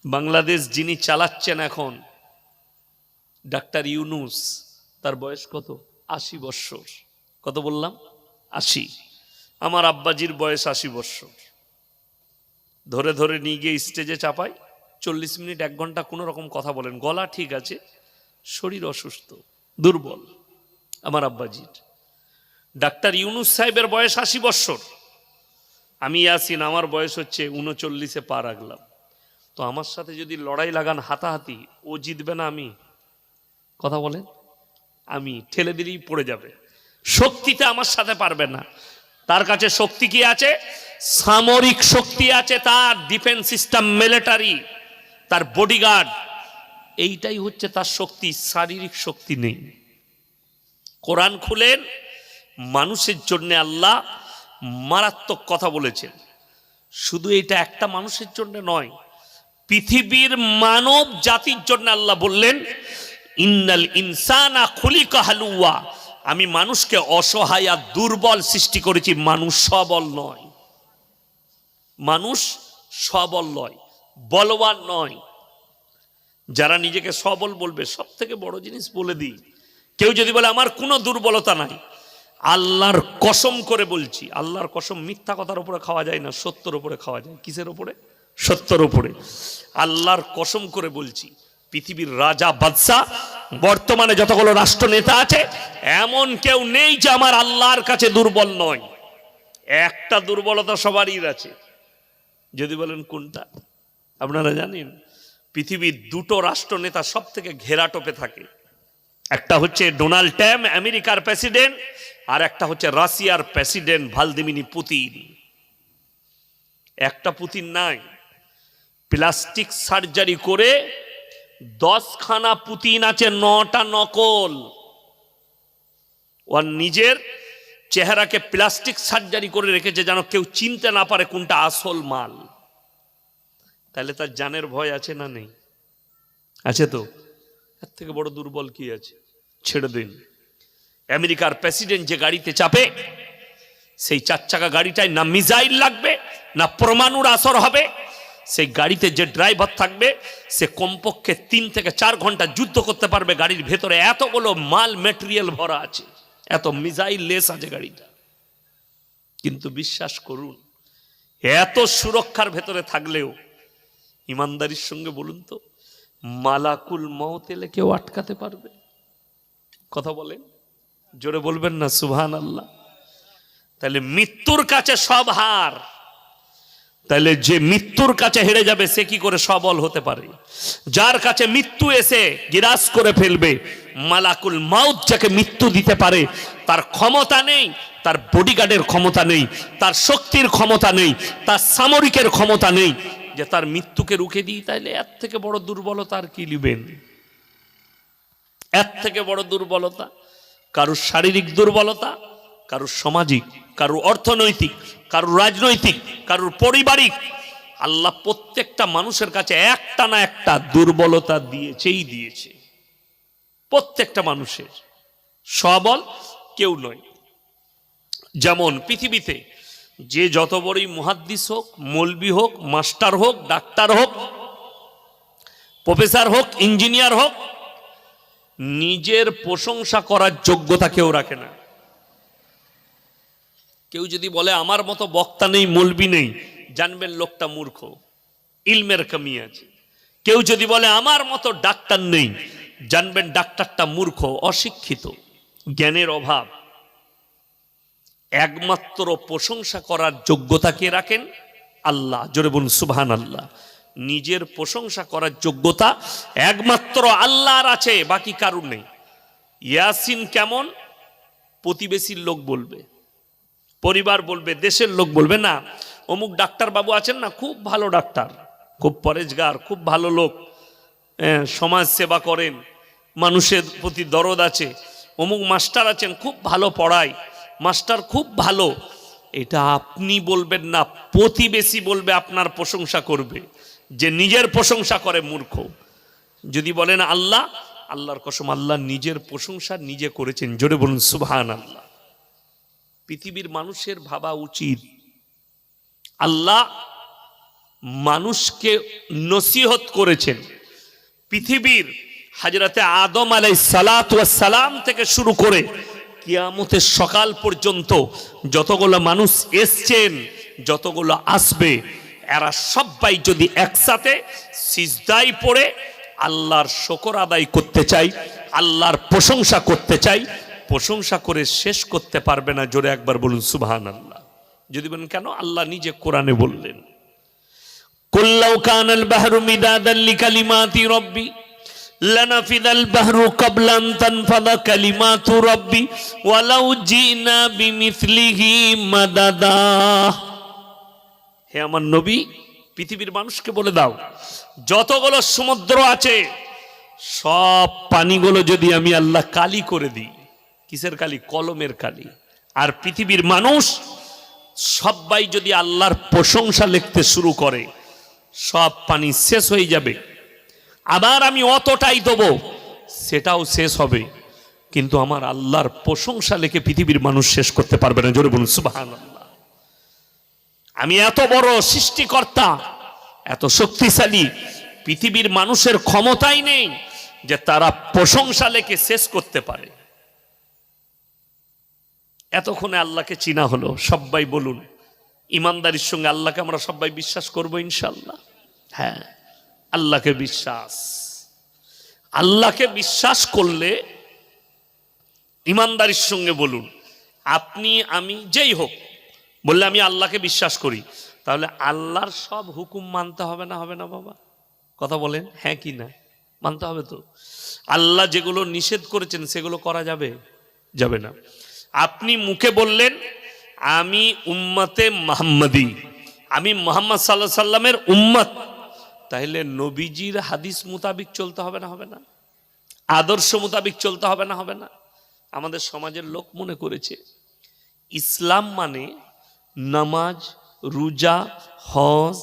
বাংলাদেশ যিনি চালাচ্ছেন এখন ডাক্তার ইউনূস, তার বয়স কত? ৮০ বৎসর। কত বললাম? ৮০। আমার আব্বাজির বয়স ৮০ বৎসর। ধরে ধরে নিয়ে গিয়ে স্টেজে চাপাই, ৪০ মিনিট ১ ঘন্টা কোনো রকম কথা বলেন, গলা ঠিক আছে, শরীর অসুস্থ, দুর্বল। আমার আব্বাজির ডাক্তার ইউনূস সাহেবের বয়স ৮০ বৎসর। আমি ইয়াসিন, আমার বয়স হচ্ছে ৩৯-এ পা রাখলাম। তো আমার সাথে যদি লড়াই লাগান হাতাহাতি, ও জিতবে না আমি? কথা বলেন, আমি ঠেলে দিলেই পড়ে যাবে। শক্তিতে আমার সাথে পারবে না। তার কাছে শক্তি কি আছে? সামরিক শক্তি আছে, তার ডিফেন্স সিস্টেম, মিলিটারি, তার বডিগার্ড, এইটাই হচ্ছে তার শক্তি। শারীরিক শক্তি নেই। কোরআন খুলেন, মানুষের জন্য আল্লাহ মারাত্মক কথা বলেছেন। শুধু এটা একটা মানুষের জন্য নয়, পৃথিবীর মানব জাতির জন্য আল্লাহ বললেন, ইন্নাল ইনসানা খুলিকা হালুয়া, আমি মানুষকে অসহায় আর দুর্বল সৃষ্টি করেছি, মানুষ সবল নয়। মানুষ সবল নয়, বলবান নয়। যারা নিজেকে সবল বলবে, সব থেকে বড় জিনিস বলে দিই, কেউ যদি বলে আমার কোনো দুর্বলতা নাই, আল্লাহর কসম করে বলছি, আল্লাহর কসম, মিথ্যা কথার উপরে খাওয়া যায় না, সত্যের উপরে খাওয়া যায়। কিসের উপরে? সত্যের উপরে। আল্লাহর কসম করে বলছি, পৃথিবীর রাজা বাদশাহ, বর্তমানে যতগুলো রাষ্ট্র নেতা আছে, এমন কেউ নেই যে আমার আল্লাহর কাছে দুর্বল নয়। একটা দুর্বলতা সবারই আছে। যদি বলেন কোনটা? আপনারা জানেন, পৃথিবীর দুটো রাষ্ট্রনেতা সব থেকে ঘেরাটোপে থাকে। একটা হচ্ছে ডোনাল্ড ট্রাম্প, আমেরিকার প্রেসিডেন্ট, আর একটা হচ্ছে রাশিয়ার প্রেসিডেন্ট ভ্লাদিমির পুতিন। একটা পুতিন নাই, প্লাস্টিক সার্জারি করে 10খানা পুতিন আছে, 9টা নকল। ওর নিজের চেহারাকে প্লাস্টিক সার্জারি করে রেখেছে যেন কেউ চিনতে না পারে কোনটা আসল মাল। তাহলে তার জানের ভয় আছে না নেই? আছে তো। এর থেকে বড় দুর্বল কি আছে? ছেড়ে দিন। আমেরিকার প্রেসিডেন্ট যে গাড়িতে চাপে, সেই 4 চাকা গাড়িটায় না মিসাইল লাগবে, না পরমাণুর আসর হবে। সেই গাড়িতে যে ড্রাইভার থাকবে, সে কমপক্ষে 3 থেকে 4 ঘন্টা যুদ্ধ করতে পারবে। গাড়ির ভেতরে এতগুলো মাল মেটেরিয়াল ভরা আছে, এত মিসাইল লেস আছে গাড়িটা। কিন্তু বিশ্বাস করুন, এত সুরক্ষার ভেতরে থাকলেও ইমানদারির সঙ্গে বলুন তো, মালাকুল মউত এলে কেউ আটকাতে পারবে? কথা বলেন, জোরে বলবেন না সুবহানাল্লাহ। তাহলে মৃত্যুর কাছে সব হার। তাহলে যে মৃত্যুর কাছে হেরে যাবে, সে কি করে সবল হতে পারে? যার কাছে মৃত্যু এসে গিরাস করে ফেলবে, মালাকুল মউত যাকে মৃত্যু দিতে পারে, তার ক্ষমতা নেই, তার বডিগার্ডের ক্ষমতা নেই, তার শক্তির ক্ষমতা নেই, তার সামরিকের ক্ষমতা নেই যে তার মৃত্যুকে রুখে দিই। তাইলে এর থেকে বড় দুর্বলতা আর কি নিবেন? এর থেকে বড় দুর্বলতা কারুর শারীরিক দুর্বলতা, কারুর সামাজিক, কারুর অর্থনৈতিক, কারুর রাজনৈতিক, কারুর পারিবারিক। আল্লাহ প্রত্যেকটা মানুষের কাছে একটা না একটা দুর্বলতা দিয়েছেই দিয়েছে। প্রত্যেকটা মানুষের সবল কেউ নয়। যেমন পৃথিবীতে যে যত বড়ই মুহাদ্দিস হোক, মৌলবি হোক, মাস্টার হোক, ডাক্তার হোক, প্রফেসর হোক, ইঞ্জিনিয়ার হোক, নিজের প্রশংসা করার যোগ্যতা কেউ রাখে না। কেউ যদি বলে আমার মতো বক্তা নেই, মৌলবি নেই, জানবেন লোকটা মূর্খ, ইলমের কমি আছে। কেউ যদি বলে আমার মতো ডাক্তার নেই, জানবেন ডাক্তারটা মূর্খ, অশিক্ষিত, জ্ঞানের অভাব। একমাত্র প্রশংসা করার যোগ্যতা কে রাখেন? আল্লাহ। জোরে বলুন সুবহানাল্লাহ। নিজের প্রশংসা করার যোগ্যতা একমাত্র আল্লাহর আছে, বাকি কারুর নেই। ইয়াসিন কেমন? প্রতিবেশীর লোক বলবে, পরিবার বলবে, দেশের লোক বলবে না, অমুক ডাক্তার বাবু আছেন না, খুব ভালো ডাক্তার, খুব পরেজগার, খুব ভালো লোক, সমাজ সেবা করেন, মানুষের প্রতি দরদ আছে। অমুক মাস্টার আছেন, খুব ভালো পড়ায়, মাস্টার খুব ভালো। এটা আপনি বলবেন না, প্রতিবেশী বলবে, আপনার প্রশংসা করবে। যে নিজের প্রশংসা করে মূর্খ। যদি বলেন আল্লাহ, আল্লাহর কসম, আল্লাহ নিজের প্রশংসা নিজে করেছেন। জোরে বলুন সুবহানাল্লাহ। পৃথিবীর মানুষের ভাবা উচিত, আল্লাহ মানুষকে নসিহত করেছেন। পৃথিবীর হযরতে আদম আলাইহিস সালাতু ওয়াস সালাম থেকে শুরু করে কিয়ামতের সকাল পর্যন্ত যতগুলো মানুষ এসছেন, যতগুলো আসবে, এরা সবাই যদি একসাথে সিজদায় পড়ে আল্লাহর শুকর আদায় করতে চাই, আল্লাহর প্রশংসা করতে চাই, প্রশংসা করে শেষ করতে পারবে না। জোরে একবার বলুন সুবহানাল্লাহ। যদি বলেন কেন? আল্লাহ নিজে কোরআনে বললেন, কুল লাউ কানাল বাহরু মিদাদান লিকালিমাতি রাব্বি লানাফিদাল বাহরু ক্বাবলা আন তানফাদা কালিমাতু রাব্বি ওয়ালাউ জিনা বিমিসলিহি মাদাদা। হে আমার নবী, পৃথিবীর মানুষকে বলে দাও, যতগুলো সমুদ্র আছে সব পানিগুলো যদি আমি আল্লাহ কালি করে দিই, কিসের কালি? কলমের কালি, আর পৃথিবীর মানুষ সবাই যদি আল্লাহর প্রশংসা লিখতে শুরু করে, সব পানি শেষ হয়ে যাবে। আবার আমি অতটাই দেবো, সেটাও শেষ হবে, কিন্তু আমার আল্লাহর প্রশংসা লিখে পৃথিবীর মানুষ শেষ করতে পারবে না। জোরে বলুন সুবহানাল্লাহ। আমি এত বড় সৃষ্টিকর্তা, এত শক্তিশালী, পৃথিবীর মানুষের ক্ষমতাই নেই যে তারা প্রশংসা লিখে শেষ করতে পারে। এতক্ষণে আল্লাহকে চিনা হলো। সবাই বলুন, ইমানদারির সঙ্গে আল্লাহকে আমরা সবাই বিশ্বাস করবো ইনশাআল্লাহ। হ্যাঁ, আল্লাহকে বিশ্বাস। আল্লাহকে বিশ্বাস করলে ইমানদারির সঙ্গে বলুন, আপনি আমি যেই হোক বললে আমি আল্লাহকে বিশ্বাস করি, তাহলে আল্লাহর সব হুকুম মানতে হবে না? হবে না বাবা? কথা বলেন হ্যাঁ কি না? মানতে হবে তো। আল্লাহ যেগুলো নিষেধ করেছেন সেগুলো করা যাবে? যাবে না। আপনি মুখে বললেন আমি উম্মতে মুহাম্মাদি, আমি মুহাম্মদ সাল্লাল্লাহু আলাইহি সাল্লামের উম্মত, তাহলে নবীজির হাদিস মোতাবিক চলতে হবে না? হবে না? আদর্শ মোতাবিক চলতে হবে না? হবে না? আমাদের সমাজের লোক মনে করেছে ইসলাম মানে নামাজ, রোজা, হজ,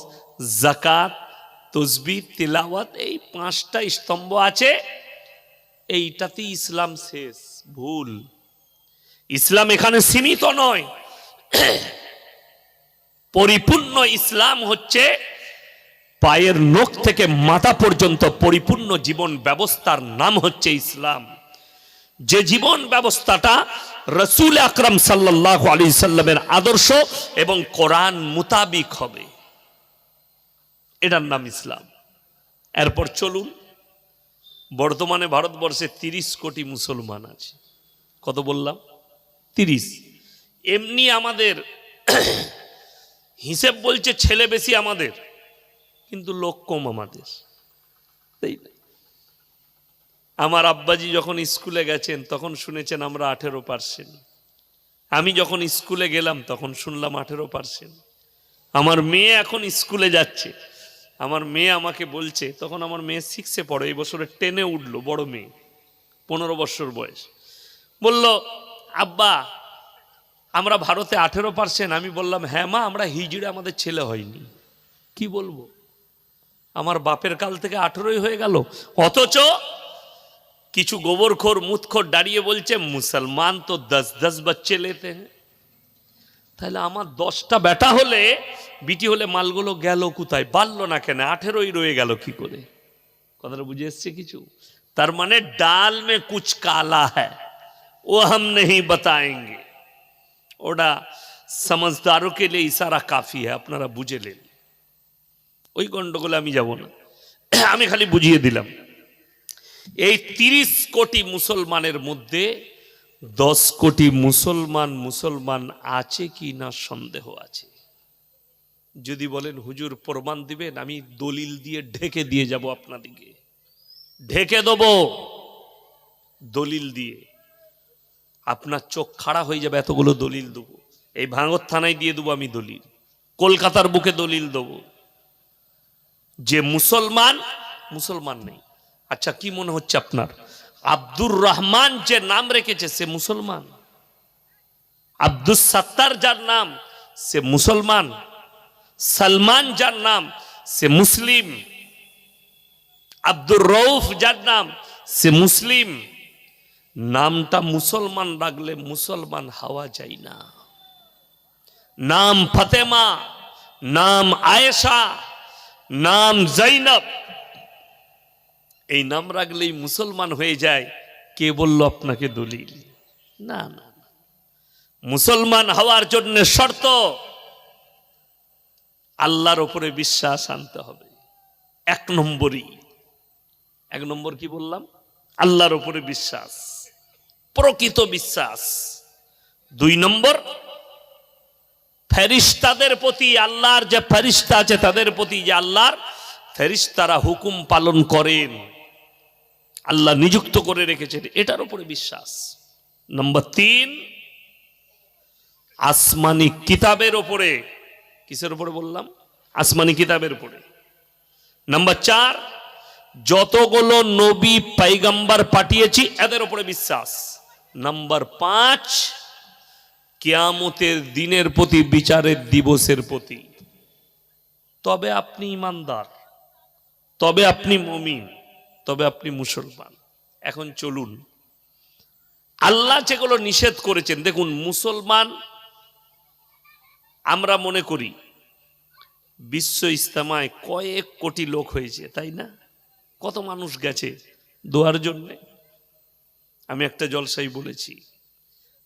যাকাত, তাসবিহ, তিলাওয়াত, এই 5টা স্তম্ভ আছে, এইটাতেই ইসলাম শেষ। ভুল। ইসলাম এখানে সীমিত নয়। পরিপূর্ণ ইসলাম হচ্ছে পায়ের নখ থেকে মাথা পর্যন্ত পরিপূর্ণ জীবন ব্যবস্থার নাম হচ্ছে ইসলাম। যে জীবন ব্যবস্থাটা রাসূল আকরাম সাল্লাল্লাহু আলাইহি সাল্লামের আদর্শ এবং কোরআন মোতাবিক হবে, এটার নাম ইসলাম। এরপর চলুন, বর্তমানে ভারতবর্ষে 30 কোটি মুসলমান আছে। কত বললাম? 30। এমনি আমাদের হিসেব বলছে ছেলে বেশি আমাদের, কিন্তু লোক কম আমাদের, তাই না? আমার আব্বাজি যখন স্কুলে গেছেন তখন শুনেছেন আমরা 18%। আমি যখন স্কুলে গেলাম তখন শুনলাম 18%। আমার মেয়ে এখন স্কুলে যাচ্ছে, আমার মেয়ে আমাকে বলছে, তখন আমার মেয়ে 6-এ পড়ে, এই বছরে 10-এ উঠলো, বড় মেয়ে, 15 বছর বয়স। বলল আব্বা আমরা ভারতে 18%। আমি বললাম হ্যাঁ মা, আমরা হিজড়ে আমাদের ছেলে হয়নি। কি বলবো, আমার বাপের কাল থেকে 18ই হয়ে গেল। অথচ কিছু গোবরখোর মুতখোর দাঁড়িয়ে বলছে মুসলমান তো 10-10 বাচ্চে লেতে হ্যাঁ। তাহলে আমার 10টা বেটা হলে, বিটি হলে মালগুলো গেল কোথায়? বাড়লো না কেন? 18ই রয়ে গেল কি করে? কথাটা বুঝে এসছে কিছু? তার মানে ডাল মে কুছ কালা হ্যায় ও হাম নেহি বাতায়েঙ্গে। ওটা সমঝদারোं के लिए ইশারা কাফি হ্যায়, আপনারা বুঝে নেন। ওই গন্ডগোলে আমি যাব না, আমি খালি বুঝিয়ে দিলাম। এই 30 কোটি মুসলমানের মধ্যে 10 কোটি মুসলমান আছে কি না সন্দেহ আছে। যদি বলেন হুজুর প্রমাণ দিবেন, আমি দলিল দিয়ে ঢেকে দিয়ে যাব, আপনাদিকে ঢেকে দেব দলিল দিয়ে। আপনার চোখ খাড়া হয়ে যাবে, এতগুলো দলিল দেবো। এই ভাঙর থানায় দিয়ে দেবো আমি দলিল, কলকাতার বুকে দলিল দেবো যে মুসলমান নেই। আচ্ছা কি মনে হচ্ছে আপনার? আব্দুর রহমান যে নাম রেখেছে সে মুসলমান? আব্দুস সাত্তার যার নাম সে মুসলমান? সলমান যার নাম সে মুসলিম? আব্দুর রউফ যার নাম সে মুসলিম? নামটা মুসলমান রাখলে মুসলমান হওয়া যায় না। নাম ফাতেমা, নাম আয়েশা, নাম জাইনাব, এই নাম রাখলেই মুসলমান হয়ে যায়। কে বলল আপনাকে দলিল? না না, মুসলমান হওয়ার জন্য শর্ত আল্লাহর উপরে বিশ্বাস আনতে হবে। এক নম্বর কি বললাম? আল্লাহর উপরে বিশ্বাস, প্রকৃত বিশ্বাস। 2 নম্বর, ফেরেশতাদের প্রতি, আল্লাহর যে ফেরেশতা আছে তাদের প্রতি, যে আল্লাহর ফেরেশতারা হুকুম পালন করেন, আল্লাহ নিযুক্ত করে রেখেছেন, এটার উপরে বিশ্বাস। নম্বর 3, আসমানি কিতাবের উপরে। কিসের উপরে বললাম? আসমানি কিতাবের উপরে। নম্বর 4, যতগুলো নবী পয়গম্বর পাঠিয়েছি এদের উপরে বিশ্বাস। নম্বর 5, কিয়ামতের দিনের প্রতি, বিচারের দিবসের প্রতি। তবে আপনি ইমানদার, তবে আপনি মুমিন, তবে আপনি মুসলমান। এখন চলুন, আল্লাহ যেগুলো নিষেধ করেছেন, দেখুন মুসলমান আমরা মনে করি বিশ্ব ইজতেমায় কয়েক কোটি লোক হয়েছে, তাই না? কত মানুষ গেছে দোয়ার জন্যে। আমি একটা জলসাই বলেছি,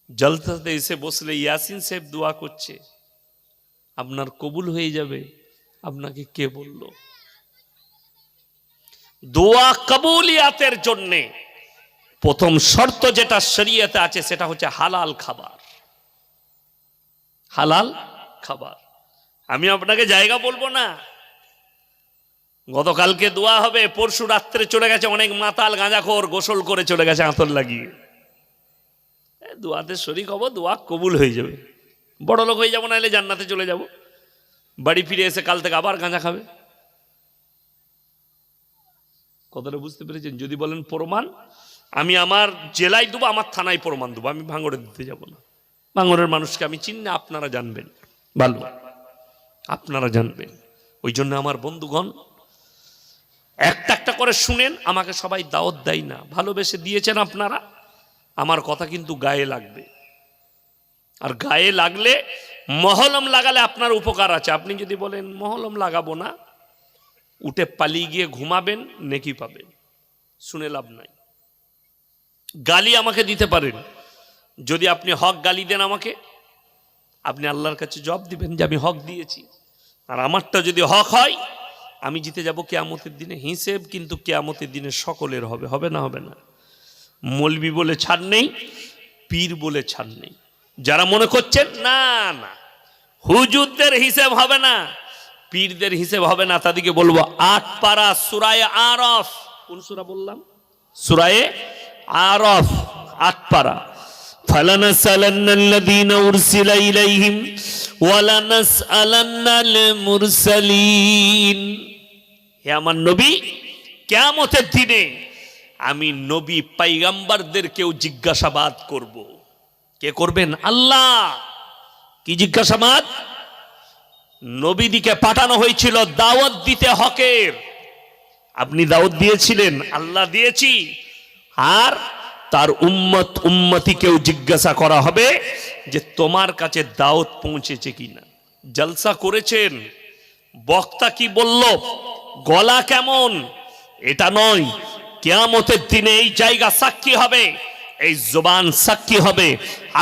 জলসাতে এসে বসলে ইয়াসিন সাহেব দোয়া করছে, আপনার কবুল হয়ে যাবে। আপনাকে কে বলল? দোয়া কবুলিয়াতের জন্যে প্রথম শর্ত যেটা শরীয়তে আছে সেটা হচ্ছে হালাল খাবার। হালাল খাবার। আমি আপনাকে জায়গা বলবো না। গতকালকে দোয়া হবে, পরশু রাত্রে চলে গেছে অনেক মাতাল গাঁজাখোর, গোসল করে চলে গেছে আতর লাগিয়ে। দোয়াতে শরীক হবো, দোয়া কবুল হয়ে যাবে, বড় লোক হয়ে যাবো, নাহলে জান্নাতে চলে যাব। বাড়ি ফিরে এসে কাল থেকে আবার গাঁজা খাবে। কথাটা বুঝতে পেরেছেন? যদি বলেন প্রমাণ, আমি আমার জেলায় দেবো, আমার থানায় প্রমাণ দেবো, আমি ভাঙড়ে দিতে যাব না। ভাঙড়ের মানুষকে আমি চিনি না, আপনারা জানবেন ভালো, আপনারা জানবেন। ওই জন্য আমার বন্ধুগণ, একটা একটা করে শুনেন। আমাকে সবাই দাওয়াত দেয় না, ভালোবেসে দিয়েছেন আপনারা। আমার কথা কিন্তু গায়ে লাগবে, আর গায়ে লাগলে মহলম লাগালে আপনার উপকার আছে। আপনি যদি বলেন মহলম লাগাবো না, উঠে পালিয়ে গিয়ে ঘুমাবেন, নেকি পাবেন, শুনে লাভ নাই। গালি আমাকে দিতে পারেন, যদি আপনি হক গালি দেন আমাকে, আপনি আল্লাহর কাছে জবাব দিবেন যে আমি হক দিয়েছি। আর আমারটা যদি হক হয়, আমি জিতে যাব কিয়ামতের দিনে। হিসেব কিন্তু কিয়ামতের দিনে সকলের হবে, হবে না? হবে না। মৌলবি বলে ছাড় নেই, পীর বলে ছাড় নেই। যারা মনে করছেন না না হুজুরদের হিসেব হবে না, পীরদের হিসেব হবে না, তাদেরকে বলবো 8 পারা সূরায়ে আরাফ। কোন সূরা বললাম? সূরায়ে আরাফ 8 পারা। ফালানাসালান্নাল্লাযীনা উরসিলা ইলাইহিম ওয়ালানাসআলান্নাল মুরসালিন। হে আমার নবী, কিয়ামতের দিনে আমি নবী পয়গম্বরদেরকেও জিজ্ঞাসাবাদ করব। কে করবেন? আল্লাহ। কি জিজ্ঞাসাবাদ? নবীদিকে পাঠানো হয়েছিল দাওয়াত দিতে হকের, আপনি দাওয়াত দিয়েছিলেন, আল্লাহ দিয়েছি। আর তার উম্মতিকেও জিজ্ঞাসা করা হবে যে তোমার কাছে দাওয়াত পৌঁছেছে কিনা। জলসা করেছেন, বক্তা কি বলল, গলা কেমন, এটা নয়। কিয়ামতের দিনে এই জায়গা সাক্ষী হবে, এই জবান সাক্ষী হবে,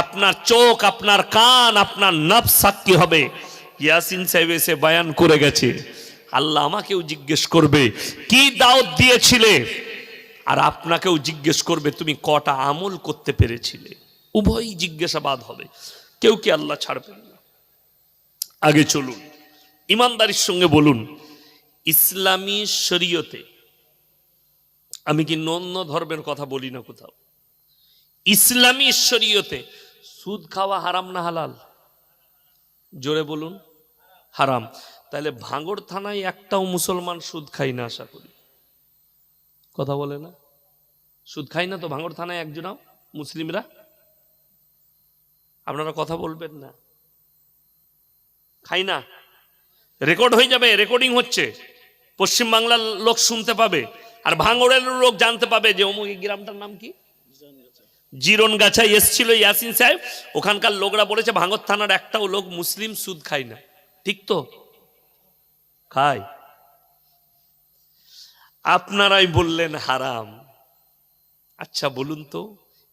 আপনার চোখ, আপনার কান, আপনার নফস সাক্ষী হবে। ইয়াসিন সাহেব এসে বয়ান করে গেছে, আল্লাহ আমাকেও জিজ্ঞেস করবে কি দাওয়াত দিয়েছিলে, আর আপনাকেও জিজ্ঞেস করবে তুমি কটা আমল করতে পেরেছিলে। উভয়ই জিজ্ঞাসাবাদ হবে, কেউ কি আল্লাহ ছাড়বেন না। আগে চলুন, ইমানদারির সঙ্গে বলুন, ইসলামী শরীয়তে, আমি কি অন্য ধর্মের কথা বলি না কোথাও, ইসলামী শরীয়তে সুদ খাওয়া হারাম না হালাল? জোরে বলুন। হারাম। তাহলে ভাঙড় থানায় একটাও মুসলমান সুদ খাই না, আশা করি। কথা বলে না? সুদ খাই না তো ভাঙড় থানায় একজনও মুসলিমরা? আপনারা কথা বলবেন না। খাই না, রেকর্ড হয়ে যাবে, রেকর্ডিং হচ্ছে, পশ্চিমবাংলার লোক শুনতে পাবে, আর ভাঙড়ের লোক জানতে পাবে যে অমুক গ্রামটার নাম কি, জিরনগাছায় এসেছিল ইয়াসিন সাহেব, ওখানকার লোকরা বলেছে ভাঙড় থানার একটাও লোক মুসলিম সুদ খায় না। ঠিক তো? খায়? আপনারাই বললেন হারাম। আচ্ছা বলুন তো,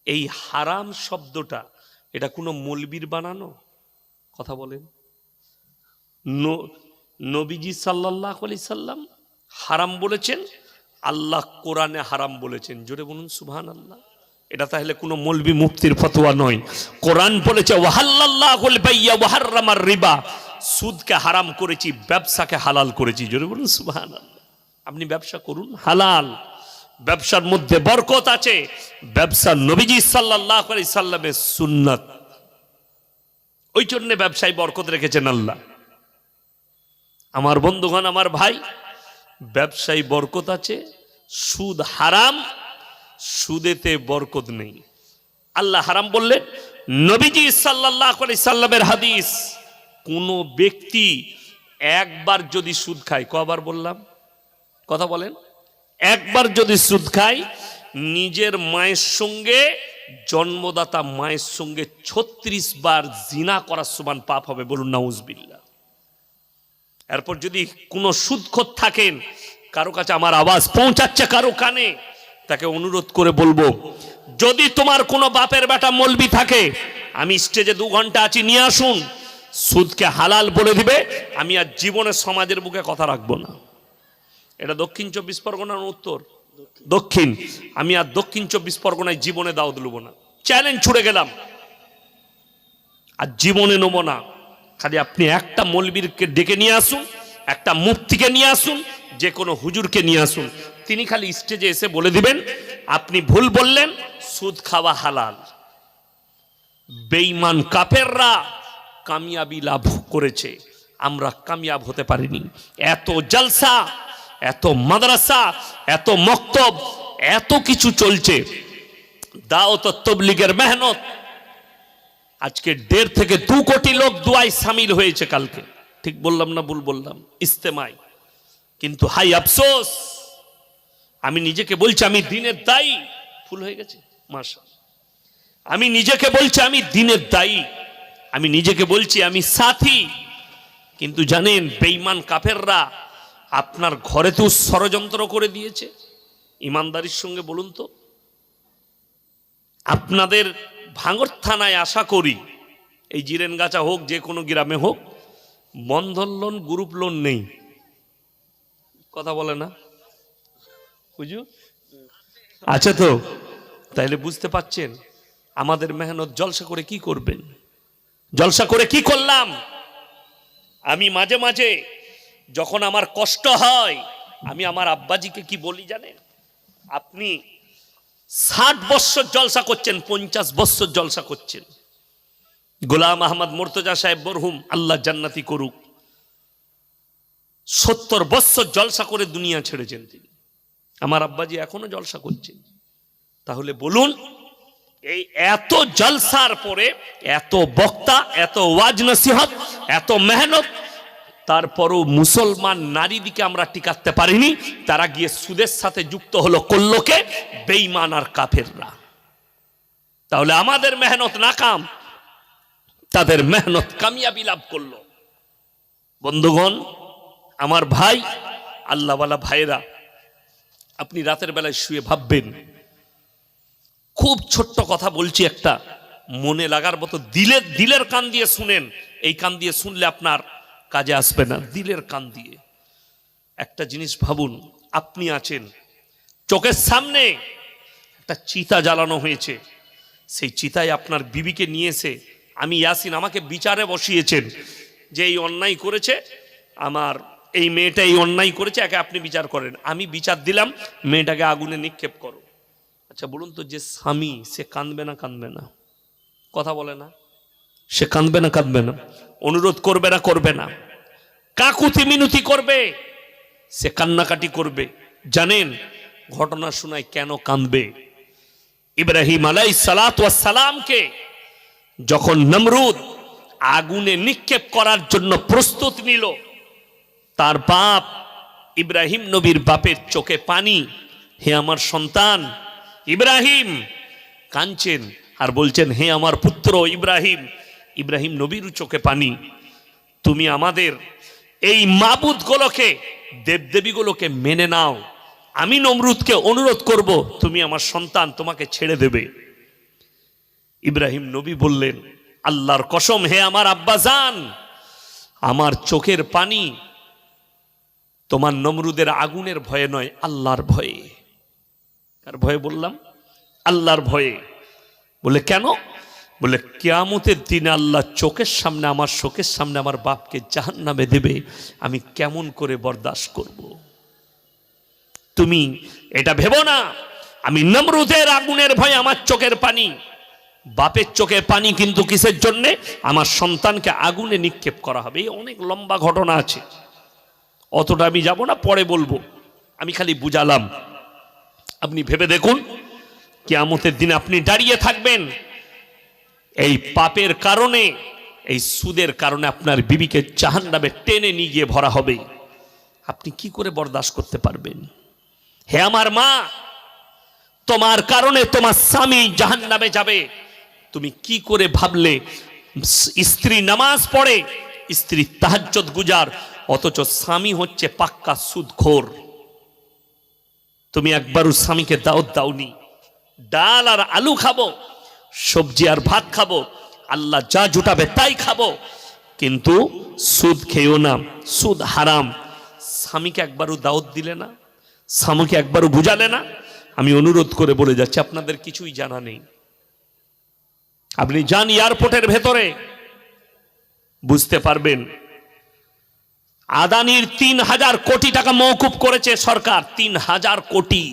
এই হারাম শব্দটা এটা কোনো মৌলবীর বানানো কথা? বলেন। নবীজি সাল্লাল্লাহু আলাইহি সাল্লাম হারাম বলেছেন, আল্লাহ কোরআনে হারাম বলেছেন। জোরে বলুন সুবহানাল্লাহ। এটা তাহলে কোনো মৌলবী মুফতির ফতোয়া নয়। কোরআন বলেছে ওয়াহাল্লাল্লাহুল বাইয়া ওয়া হাররামার রিবা, সুদকে হারাম করেছি, ব্যবসাকে হালাল করেছি। জোরে বলুন সুবহানাল্লাহ। আপনি ব্যবসা করুন, হালাল, ব্যবসার মধ্যে বরকত আছে। ব্যবসা নবীজি সাল্লাল্লাহু আলাইহি সাল্লামের সুন্নাত, ওই জন্য ব্যবসায় বরকত রেখেছেন আল্লাহ। আমার বন্ধুগণ, আমার ভাই, ব্যবসায় বরকত আছে, সুদ হারাম, সুদেতে বরকত নেই। আল্লাহ হারাম বললেন, নবীজি সাল্লাল্লাহু আলাইহি সাল্লামের হাদিস, কোন ব্যক্তি একবার যদি সুদ খায়, কবার বললাম কথা বলেন, একবার যদি সুদ খায়, নিজের মায়ের সঙ্গে, জন্মদাতা মায়ের সঙ্গে 36 বার জিনা করার সমান পাপ হবে। বলুন নাউজুবিল্লাহ। এরপর যদি কোনো সুদখোর থাকেন, কারো কাছে আমার আওয়াজ পৌঁছাচ্ছে কারো কানে, তাকে অনুরোধ করে বলবো, যদি তোমার কোনো বাপের বেটা মৌলবি থাকে, আমি স্টেজে 2 ঘন্টা আছি, নিয়ে আসুন, সুদকে হালাল বলে দিবে। আমি আর জীবনে সমাজের বুকে কথা রাখবো না। এটা দক্ষিণ 24 পরগনার উত্তর দক্ষিণ। আমি আর দক্ষিণ 24 পরগনায় জীবনে দাওয়াত দেব না, চ্যালেঞ্জ ছুড়ে গেলাম, আর জীবনে নেব না। খালি আপনি একটা মৌলবীরকে ডেকে নিয়ে আসুন, একটা মুফতিকে নিয়ে আসুন, যে কোনো হুজুরকে নিয়ে আসুন, তিনি খালি স্টেজে এসে বলে দিবেন আপনি ভুল বললেন, সুদ খাওয়া হালাল। বেঈমান কাফেররা কামিয়াবি লাভ করেছে, আমরা কামিয়াব হতে পারিনি। এত জলসা, এত মাদ্রাসা, এত মক্তব, এত কিছু চলছে, দাওয়াত ও তাবলীগের মেহনত, আজকে 1.5 থেকে 2 কোটি লোক দুয়ায় শামিল হয়েছে কালকে। ঠিক বললাম না ভুল বললাম? ইস্তেমায়। কিন্তু হাই আফসোস, আমি নিজেকে বলছি আমি দিনের দায়ী। ভুল হয়ে গেছে মাশাআল্লাহ। আমি নিজেকে বলছি আমি দিনের দায়ী, আমি নিজেকে বলছি আমি সাথী। কিন্তু জানেন, বেঈমান কাফেররা আপনার ঘরেতেও ষড়যন্ত্র করে দিয়েছে। ইমানদারির সঙ্গে বলুন তো, আপনাদের ভাঙড় থানায় আশা করি, এই জিরেনগাছা হোক, যে কোনো গ্রামে হোক, বন্ধন লোন, গ্রুপ লোন নেই। কথা বলে না হুজুর? আছে তো? তাইলে বুঝতে পাচ্ছেন আমাদের মেহনত। জলসা করে কি করবেন? জলসা করে কি করলাম? আমি মাঝে মাঝে যখন আমার কষ্ট হয়, আমি আমার আব্বাজিকে কি বলি জানেন? আপনি 60 বছর জলসা করছেন, 50 বছর জলসা করছেন। গোলাম আহমদ মুর্তজা সাহেব বরহুম, আল্লাহ জান্নাতি করুক, 70 বছর জলসা করে দুনিয়া ছেড়েছেন তিনি। আমার আব্বাজি এখনো জলসা করছেন। তাহলে বলুন, এই এত জলসার পরে, এত বক্তা, এত ওয়াজ নসিহত, এত মেহনত, তারপরও মুসলমান নারীদিকে আমরা টিকাতে পারিনি। তারা গিয়ে সুদের সাথে যুক্ত হলো, করলো কে? বেঈমান আর কাফেররা। তাহলে আমাদের মেহনত নাকাম, তাদের মেহনত কামিয়াবি লাভ করলো। বন্ধুগণ, আমার ভাই, আল্লাহওয়ালা ভাইরা, আপনি রাতের বেলায় শুয়ে ভাববেন, খুব ছোট্ট কথা বলছি, একটা মনে লাগার মতো, দিলের কান দিয়ে শুনেন। এই কান দিয়ে শুনলে আপনার কাজে আসবে না, দিলের কান দিয়ে একটা জিনিস ভাবুন। আপনি আছেন, চোখের সামনে একটা চিতা জ্বালানো হয়েছে, সেই চিতায় আপনার বিবিকে নিয়ে এসে আমি ইয়াসিন, আমাকে বিচারে বসিয়েছেন যে এই অন্যায় করেছে, আমার এই মেয়েটা এই অন্যায় করেছে, একে আপনি বিচার করেন। আমি বিচার দিলাম, মেয়েটাকে আগুনে নিক্ষেপ করো। আচ্ছা বলুন তো, যে স্বামী, সে কাঁদবে না কাঁদবে না? কথা বলে না? সে কাঁদবে না কাঁদবে না? অনুরোধ করবে না করবে না? কাকুতি মিনতি করবে, সে কান্নাকাটি করবে। জানেন ঘটনা শোনায় কেন কাঁদবে? ইব্রাহিম আলাইহিস সালাতু ওয়াস সালামকে যখন নমরুদ আগুনে নিক্ষেপ করার জন্য প্রস্তুত নিল, তার বাপ ইব্রাহিম নবীর বাপের চোখে পানি। হে আমার সন্তান ইব্রাহিম, কাঁদছেন আর বলছেন হে আমার পুত্র ইব্রাহিম। ইব্রাহিম নবীর চোখে পানি। তুমি আমাদের এই মাবুদগুলোকে, দেবদেবীগুলোকে মেনে নাও, আমি নমরুদকে অনুরোধ করব, তুমি আমার সন্তান, তোমাকে ছেড়ে দেবে। ইব্রাহিম নবী বললেন, আল্লাহর কসম, হে আমার আব্বাজান, আমার চোখের পানি তোমার নমরুদের আগুনের ভয়ে নয়, আল্লাহর ভয়ে। কার ভয়ে বললাম? আল্লাহর ভয়ে। বলে কেন? বলে কিয়ামতের দিনে আল্লাহ চোখের সামনে, আমার চোখের সামনে আমার বাপকে জাহান্নামে দেবে, আমি কেমন করে বরদাস্ত করব? তুমি এটা ভেবো না আমি নমরুদের আগুনের ভয়ে আমার চোখের পানি। বাপের চোখের পানি কিন্তু কিসের জন্যে? আমার সন্তানকে আগুনে নিক্ষেপ করা হবে। এই অনেক লম্বা ঘটনা আছে, অতটা আমি যাব না, পরে বলবো। আমি খালি বুঝালাম। আপনি ভেবে দেখুন, কিয়ামতের দিনে আপনি দাঁড়িয়ে থাকবেন, এই পাপের কারণে, এই সুদের কারণে আপনার বিবিকে জাহান্নামে টেনে নিয়ে গিয়ে ভরা হবে। আপনি কি করে বরদাস্ত করতে পারবেন? হে আমার মা, তোমার কারণে তোমার স্বামী জাহান্নামে যাবে, তুমি কি করে ভাবলে? স্ত্রী নামাজ পড়ে, স্ত্রী তাহাজ্জুদ গুজার, অথচ স্বামী হচ্ছে পাক্কা সুদখোর। তুমি একবারও স্বামীকে দাওয়াত দাওনি। ডাল আর আলু খাবো, সবজি আর ভাত খাবো, আল্লাহ যা জুটাবে তাই খাবো, কিন্তু সুদ খেয়েও না, সুদ হারাম। স্বামীকে একবারও দাওয়াত দিলে না, স্বামীকে একবারও বুঝালে না। আমি অনুরোধ করে বলে যাচ্ছি, আপনাদের কিছুই জানা নেই। আপনি যান এয়ারপোর্টের ভেতরে, বুঝতে পারবেন। আদানির ৩,০০০ কোটি টাকা মওকুফ করেছে সরকার, ৩,০০০ কোটি।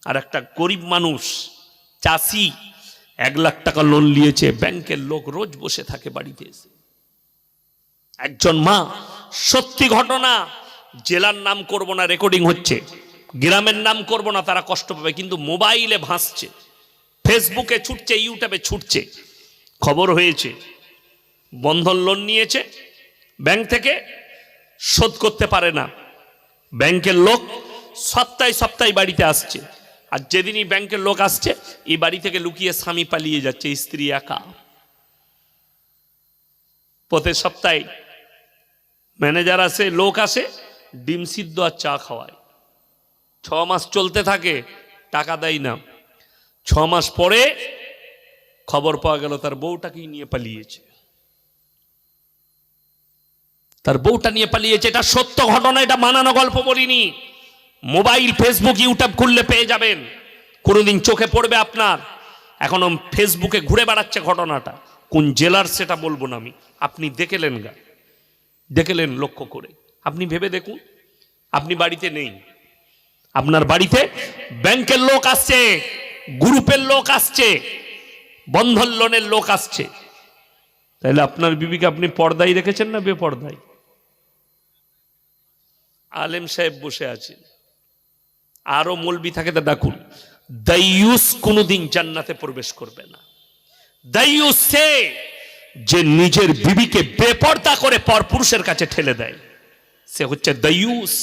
আর একটা গরিব মানুষ, চাষি, ১ লাখ টাকা লোন নিয়েছে, ব্যাংকের লোক রোজ বসে থাকে বাড়িতে এসে। একজন মা, সত্যি ঘটনা, জেলার নাম করব না, রেকর্ডিং হচ্ছে, গ্রামের নাম করব না, তারা কষ্ট পাবে, কিন্তু মোবাইলে ভাসছে, ফেসবুকে ছুটছে, ইউটিউবে ছুটছে। খবর হয়েছে, বন্ধন লোন নিয়েছে ব্যাংক থেকে, শোধ করতে পারে না। ব্যাংকের লোক সপ্তাহে সপ্তাহে বাড়িতে আসছে, আর যেদিনই ব্যাংকের লোক আসছে, এই বাড়ি থেকে লুকিয়ে স্বামী পালিয়ে যাচ্ছে, স্ত্রী একা। প্রতি সপ্তাহে ম্যানেজার আসে, লোক আসে, ডিম সিদ্ধ আর চা খাওয়ায়। 6 মাস চলতে থাকে, টাকা দেয় না। 6 মাস পরে খবর পাওয়া গেল তার বউটাকেই নিয়ে পালিয়েছে, তার বউটা নিয়ে পালিয়েছে। এটা সত্য ঘটনা, এটা বানানো গল্প বলিনি। মোবাইল, ফেসবুক, ইউটিউব খুললে পেয়ে যাবেন, কোনোদিন চোখে পড়বে আপনার। এখনো ফেসবুকে ঘুরে বেড়াচ্ছে ঘটনাটা, কোন জেলার সেটা বলবো না আমি। আপনি দেখলেন গা, দেখলেন লক্ষ্য করে, আপনি ভেবে দেখুন। আপনি বাড়িতে নেই, আপনার বাড়িতে ব্যাংকের লোক আসছে, গ্রুপের লোক আসছে, বন্ধন লোনের লোক আসছে, তাহলে আপনার বিবিকে আপনি পর্দায় রেখেছেন না বেপর্দায়? আলেম সাহেব বসে আছেন, আরো মৌলবি থাকে তা ডাকুন। দাইয়ুস কোনদিন জান্নাতে প্রবেশ করবে না। দাইয়ুস সে যে নিজের বিবিকে বেপর্দা করে পরপুরুষের কাছে ঠেলে দেয়, সে হচ্ছে দাইয়ুস।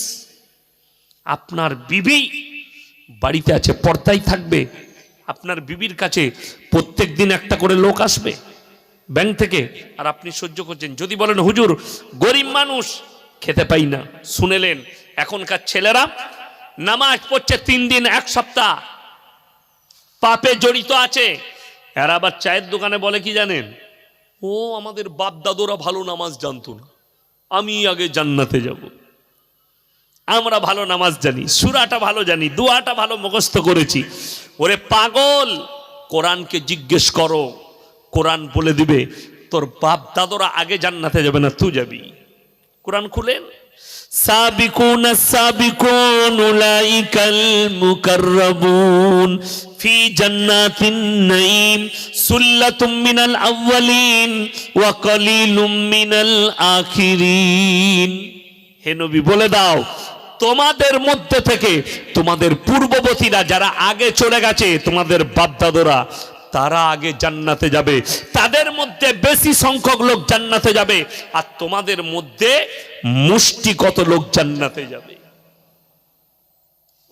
আপনার বিবি বাড়িতে আছে, পর্দায় থাকবে। আপনার বিবির কাছে প্রত্যেক দিন একটা করে লোক আসবে ব্যাংক থেকে, আর আপনি সহ্য করছেন। যদি বলেন হুজুর গরিব মানুষ, খেতে পাই না, শুনেলেন এখনকার ছেলেরা নামাজ পড়ছে 3 দিন 1 সপ্তাহ, পাপে জড়িত আছে। এরা আবার চায়ের দোকানে বলে কি জানেন? ও আমাদের বাপ দাদুরা ভালো নামাজ জানতো না, আমি আগে জান্নাতে যাব। আমরা ভালো নামাজ জানি, সূরাটা ভালো জানি, দোয়াটা ভালো মুখস্থ করেছি। ওরে পাগল, কোরআনকে জিজ্ঞেস করো, কোরআন বলে দিবে তোর বাপ দাদুরা আগে জান্নাতে যাবে না, তুই যাবি। কোরআন খুলেন, সাবিকুন সাবিকুন উলাইকাল মুকাররাবুন ফি জান্নাতিন নাঈম সুল্লাতুম মিনাল আউয়ালিন ওয়া কলিলুম মিনাল আখিরিন। হে নবী বলে দাও, তোমাদের মধ্যে থেকে তোমাদের পূর্ববর্তীরা যারা আগে চলে গেছে, তোমাদের বাপ দাদুরা, তারা আগে জান্নাতে যাবে, তাদের মধ্যে বেশি সংখ্যক লোক জান্নাতে যাবে, আর তোমাদের মধ্যে মুষ্টিগত লোক জান্নাতে যাবে।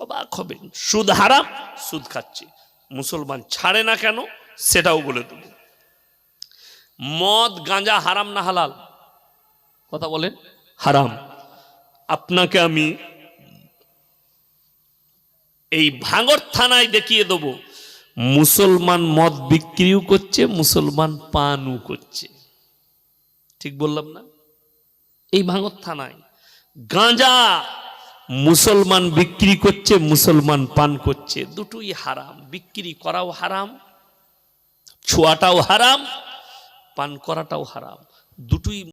অবাক হবেন। সুদ হারাম, সুদ খাচ্ছে, মুসলমান ছাড়ে না কেন সেটাও বলে দেব। মদ গাঁজা হারাম না হালাল? কথা বলেন। হারাম। আপনাকে আমি এই ভাঙড় থানায় দেখিয়ে দেবো মুসলমান মদ বিক্রিও করছে, মুসলমান পানও করছে। ঠিক বললাম না? এই ভাঙড় থানায় গাঁজা মুসলমান বিক্রি করছে, মুসলমান পান করছে। দুটোই হারাম, বিক্রি করাও হারাম, ছোঁয়াটাও হারাম, পান করাটাও হারাম, দুটোই